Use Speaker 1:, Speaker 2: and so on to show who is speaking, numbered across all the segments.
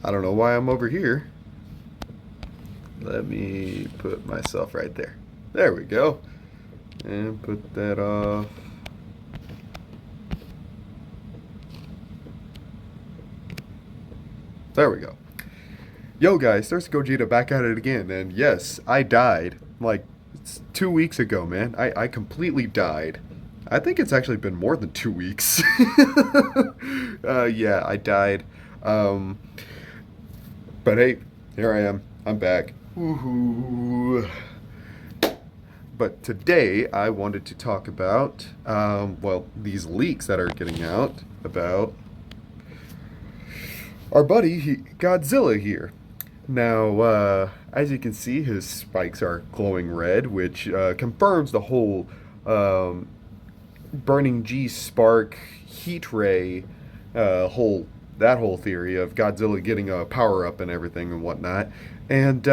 Speaker 1: I don't know why I'm over here. Let me put myself right there. There we go. And put that off. There we go. Yo guys, there's Gogeta back at it again, and yes, I died. Like, it's 2 weeks ago, man. I completely died. I think it's actually been more than 2 weeks. Yeah, I died. Um, but hey, here I am. I'm back. Woohoo. But today I wanted to talk about, well, these leaks that are getting out about our buddy Godzilla here. Now, as you can see, his spikes are glowing red, which confirms the whole um, burning G spark heat ray whole theory of Godzilla getting a power up and everything and whatnot. And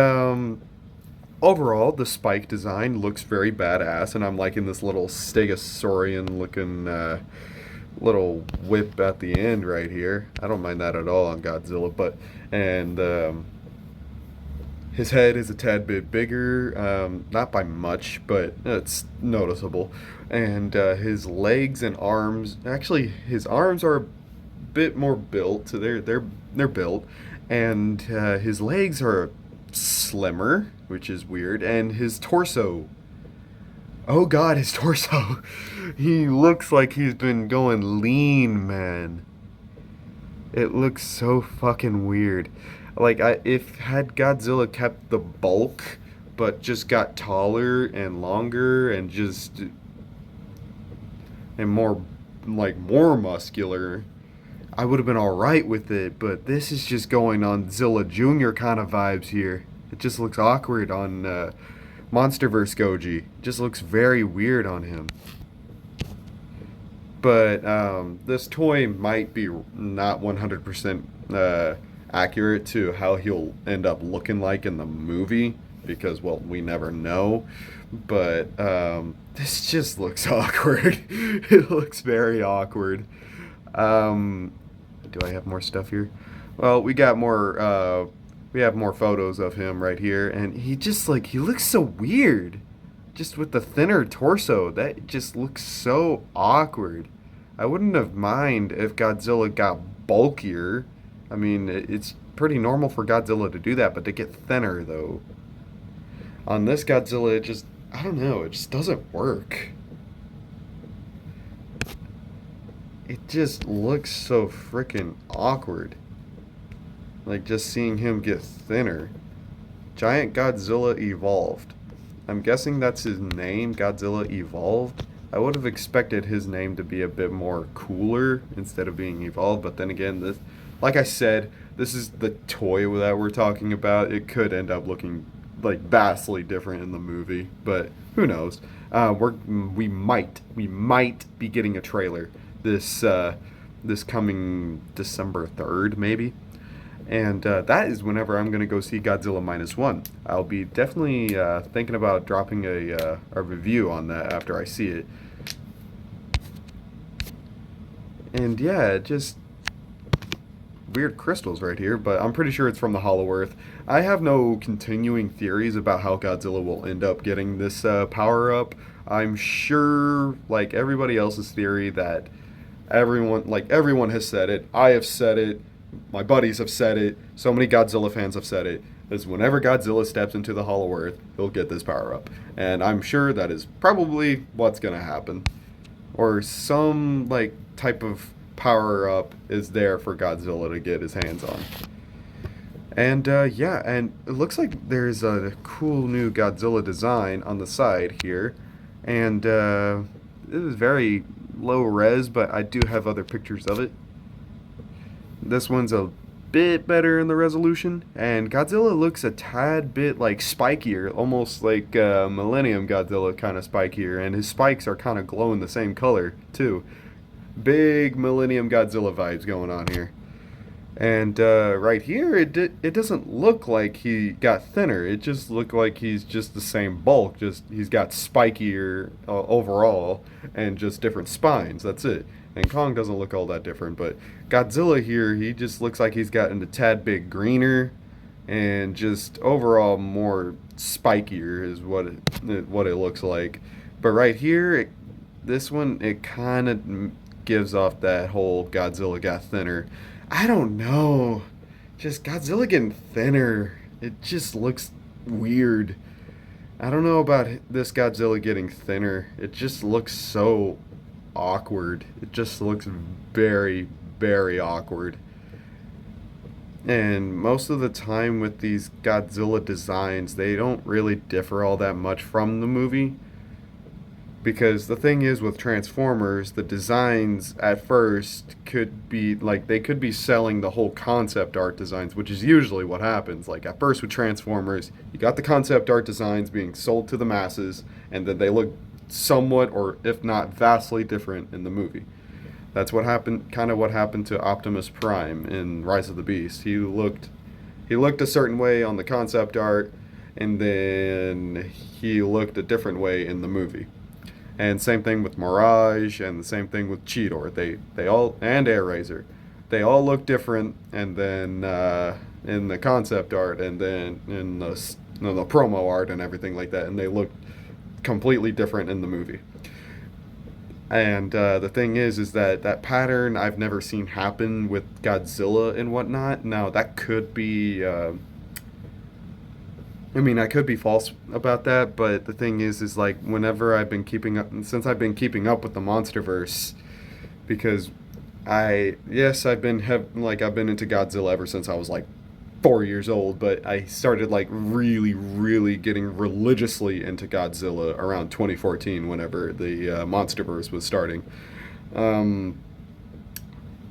Speaker 1: overall, the spike design looks very badass, and I'm liking this little Stegosaurian looking little whip at the end right here. I don't mind that at all on Godzilla, but and his head is a tad bit bigger, not by much, but it's noticeable. And his legs and arms, actually, his arms are a bit more built. So they're built, and his legs are slimmer, which is weird. And his torso, oh god, his torso, he looks like he's been going lean, man. It looks so fucking weird. Like if had Godzilla kept the bulk, but just got taller and longer and just and more like more muscular, I would have been all right with it. But this is just going on Zilla Jr. kind of vibes here. It just looks awkward on MonsterVerse Goji. It just looks very weird on him. But this toy might be not 100% accurate to how he'll end up looking like in the movie because, well, we never know. But this just looks awkward. It looks very awkward. Do I have more stuff here? Well, we got more. We have more photos of him right here, and he just like he looks so weird, just with the thinner torso. That just looks so awkward. I wouldn't have mind if Godzilla got bulkier. I mean, it's pretty normal for Godzilla to do that, but to get thinner though. On this Godzilla, it just I don't know. It just doesn't work. It just looks so freaking awkward. Like just seeing him get thinner. Giant Godzilla Evolved. I'm guessing that's his name, Godzilla Evolved. I would have expected his name to be a bit more cooler instead of being evolved, but then again, this, like I said, this is the toy that we're talking about. It could end up looking like vastly different in the movie, but who knows? We might be getting a trailer this coming December 3rd, maybe. And that is whenever I'm going to go see Godzilla Minus One. I'll be definitely thinking about dropping a review on that after I see it. And yeah, just weird crystals right here, but I'm pretty sure it's from the Hollow Earth. I have no continuing theories about how Godzilla will end up getting this power up. I'm sure, like everybody else's theory, that everyone has said it. I have said it. My buddies have said it. So many Godzilla fans have said it. Is whenever Godzilla steps into the Hollow Earth, he'll get this power up, and I'm sure that is probably what's gonna happen, or some like type of power up is there for Godzilla to get his hands on. And yeah, and it looks like there's a cool new Godzilla design on the side here, and it is very low res, but I do have other pictures of it. This one's a bit better in the resolution, and Godzilla looks a tad bit like spikier, almost like Millennium Godzilla kind of spikier, and his spikes are kind of glowing the same color too. Big Millennium Godzilla vibes going on here. And right here, it doesn't look like he got thinner. It just looked like he's just the same bulk. Just he's got spikier overall, and just different spines. That's it. And Kong doesn't look all that different, but Godzilla here, he just looks like he's gotten a tad bit greener and just overall more spikier is what it looks like. But right here, this one it kind of gives off that whole Godzilla got thinner. I don't know, just Godzilla getting thinner. It just looks weird. I don't know about this Godzilla getting thinner. It just looks so awkward. It just looks very, very awkward. And most of the time with these Godzilla designs, they don't really differ all that much from the movie. Because the thing is with Transformers, the designs at first could be like they could be selling the whole concept art designs, which is usually what happens. Like at first with Transformers, you got the concept art designs being sold to the masses, and then they look somewhat or if not vastly different in the movie. That's what happened, kind of what happened to Optimus Prime in Rise of the Beast. He looked a certain way on the concept art, and then he looked a different way in the movie. And same thing with Mirage, and the same thing with Cheetor. They all and Air Razor, they all look different, and then in the concept art, and then in the promo art and everything like that, and they look completely different in the movie. And the thing is that pattern I've never seen happen with Godzilla and whatnot. Now that could be, I mean, I could be false about that, but the thing is like whenever I've been keeping up, since I've been keeping up with the MonsterVerse, because I've been I've been into Godzilla ever since I was like 4 years old, but I started like really, really getting religiously into Godzilla around 2014, whenever the MonsterVerse was starting. Um,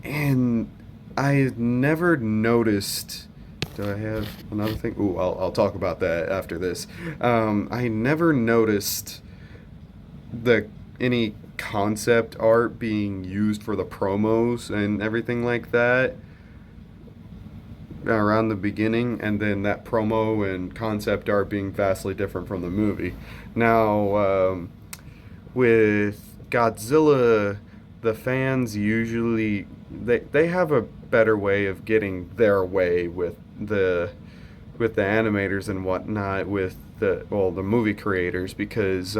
Speaker 1: and I never noticed. Do I have another thing? Ooh, I'll talk about that after this. I never noticed the any concept art being used for the promos and everything like that around the beginning, and then that promo and concept art being vastly different from the movie. Now, with Godzilla, the fans usually they have a better way of getting their way with the animators and whatnot, with the movie creators, because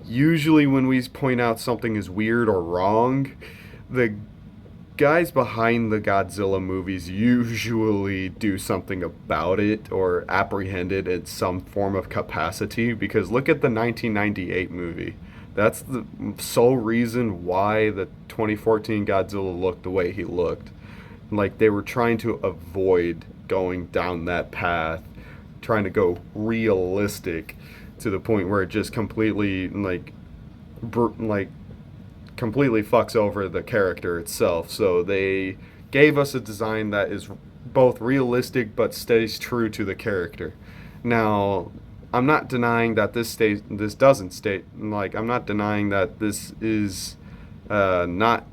Speaker 1: usually when we point out something is weird or wrong, the guys behind the Godzilla movies usually do something about it or apprehend it in some form of capacity. Because look at the 1998 movie. That's the sole reason why the 2014 Godzilla looked the way he looked. Like they were trying to avoid going down that path, trying to go realistic to the point where it just completely completely fucks over the character itself. So they gave us a design that is both realistic but stays true to the character. Now, I'm not denying that this doesn't state, like, I'm not denying that this is not.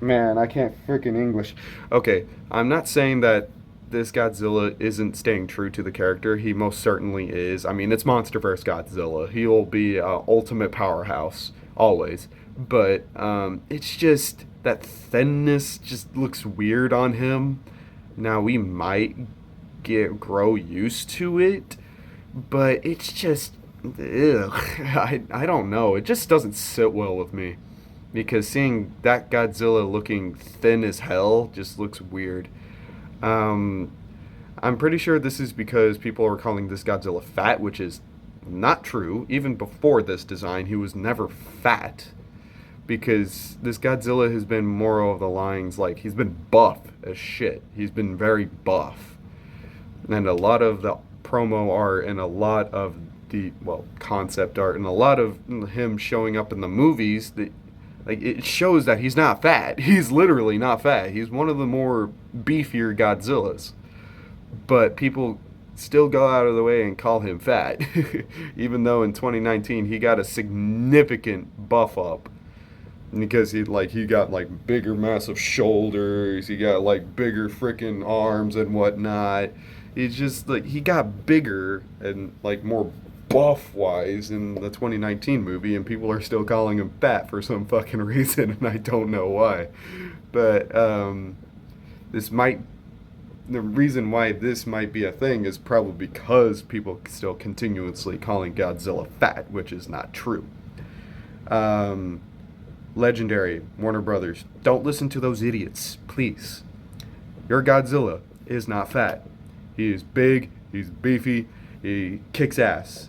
Speaker 1: Man, I can't freaking English. Okay, I'm not saying that this Godzilla isn't staying true to the character. He most certainly is. I mean, it's MonsterVerse Godzilla. He'll be ultimate powerhouse always. But it's just that thinness just looks weird on him. Now we might grow used to it, but it's just, ew. I don't know. It just doesn't sit well with me, because seeing that Godzilla looking thin as hell just looks weird. I'm pretty sure this is because people are calling this Godzilla fat, which is not true. Even before this design, he was never fat, because this Godzilla has been more of the lines like he's been buff as shit. He's been very buff. And a lot of the promo art and a lot of the, well, concept art and a lot of him showing up in the movies, like, it shows that he's not fat. He's literally not fat. He's one of the more beefier Godzillas. But people still go out of the way and call him fat. Even though in 2019 he got a significant buff up. Because he got like bigger massive shoulders, he got like bigger freaking arms and whatnot. He's just like, he got bigger and like more buff-wise in the 2019 movie, and people are still calling him fat for some fucking reason, and I don't know why. But this might the reason why this might be a thing is probably because people still continuously calling Godzilla fat, which is not true. Um, Legendary, Warner Brothers, don't listen to those idiots, please. Your Godzilla is not fat. He is big, he's beefy, he kicks ass.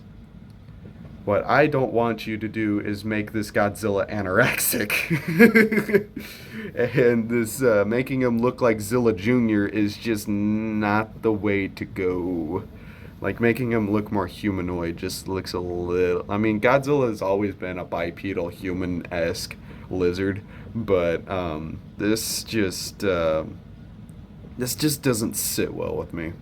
Speaker 1: What I don't want you to do is make this Godzilla anorexic. And this making him look like Zilla Jr. is just not the way to go. Like, making him look more humanoid just looks a little... I mean, Godzilla has always been a bipedal, human-esque lizard, but this just doesn't sit well with me.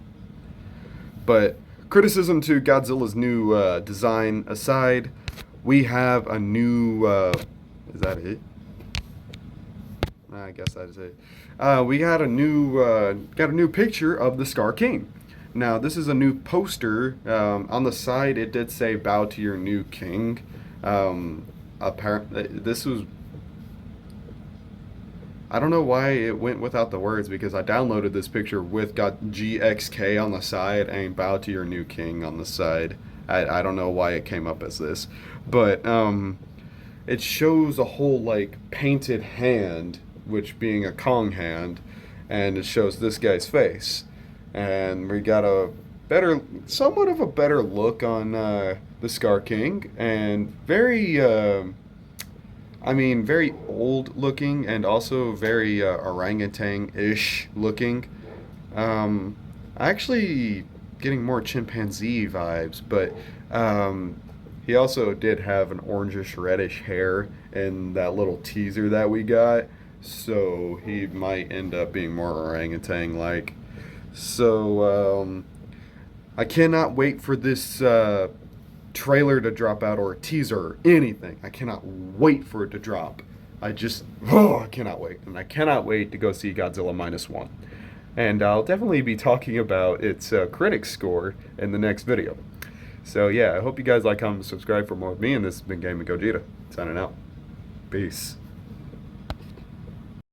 Speaker 1: But criticism to Godzilla's new design aside, we have a new... is that it? I guess that is it. We got a new picture of the Scar King. Now, this is a new poster. On the side, it did say "Bow to your new king." Apparently, this was... I don't know why it went without the words, because I downloaded this picture with got GXK on the side and "Bow to your new king" on the side. I don't know why it came up as this, but it shows a whole like painted hand, which being a Kong hand, and it shows this guy's face. And we got somewhat of a better look on the Scar King, and very old looking, and also very orangutan-ish looking. Actually getting more chimpanzee vibes, but he also did have an orangish reddish hair in that little teaser that we got, so he might end up being more orangutan-like. So I cannot wait for this trailer to drop out, or a teaser, or anything. I cannot wait for it to drop. I cannot wait. And I cannot wait to go see Godzilla -1. And I'll definitely be talking about its critic score in the next video. So yeah, I hope you guys like, comment, subscribe for more of me, and this has been Gaming Gogeta, signing out. Peace.